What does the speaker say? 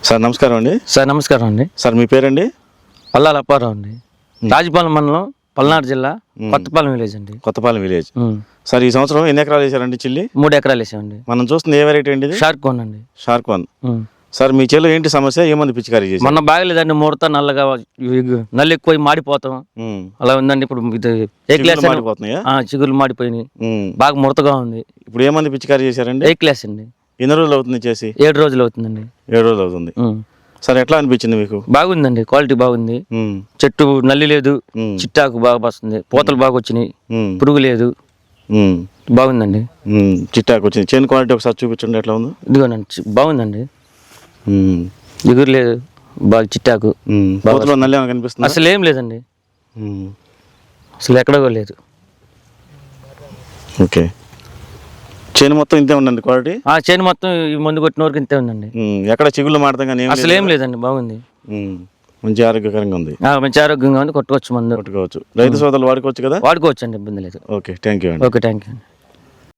Sir నమస్కారం అండి. Sir నమస్కారం అండి. సార్ మీ పేరండి? పల్లాల అప్పారావు అండి. రాజపాలెం మండలం, పల్నాడు జిల్లా, కొత్తపాలెం విలేజ్ అండి. కొత్తపాలెం విలేజ్. సార్ ఈ సంవత్సరం ఎన్ని ఎకరాలు వేసారండి చిల్లి? 3 ఎకరాలు వేసామండి. మనం చూస్తుంది ఏ వెరైటీ అండి? షార్క్ వన్ అండి. Shark one. సార్ మీ చేలో ఏంటి సమస్య? ఏమంది పిచికారీ చేసి? మొన్న బాగలేదండి, ముడత నల్లగా నల్లు ఎక్కువ మాడిపోతాం అలా ఉందండి. ఇప్పుడు చిగురు మాడిపోయినాయి, బాగా ముడతగా ఉంది. ఇప్పుడు ఏమంది పిచికారీ చేశారండి? ఏ క్లాస్ అండి. ఎన్ని రోజులు అవుతుంది చేసి? 7 రోజులు అవుతుందండి. 7 రోజులు అవుతుంది. సార్ ఎట్లా అనిపించింది మీకు? బాగుందండి, క్వాలిటీ బాగుంది. చెట్టు నల్లి లేదు, చిట్టాకు బాగా వస్తుంది, పూతలు బాగా వచ్చినాయి, పురుగు లేదు, బాగుందండి. చిట్టాకు వచ్చింది. చేను క్వాలిటీ ఒకసారి చూపించండి ఎట్లా ఉందో. ఇదిగోనండి, బాగుందండి. ఎగురు లేదు, బాగా చిట్టాకు. నల్లి ఏమైనా కనిపిస్తుంది? అసలు ఏం లేదండి, అసలు ఎక్కడ లేదు. ఓకే. చేను మొత్తం ఇంతే ఉందండి క్వాలిటీ? చేను మొత్తం ఈ మందు కొట్టిన వరకు ఇంతే ఉందండి. ఎక్కడ చిగుళ్ళు మాడతాం కానీ అసలు ఏం లేదండి, బాగుంది. మంచి ఆరోగ్యకరంగా ఉంది. మంచి ఆరోగ్యంగా ఉంది, కొట్టుకోవచ్చు మందు. కొట్టుకోవచ్చు. రైతు సోదరులు వాడుకోవచ్చు కదా? వాడుకోవచ్చు అండి, ఇబ్బంది లేదు. ఓకే, థ్యాంక్ యూ అండి. Okay, thank you.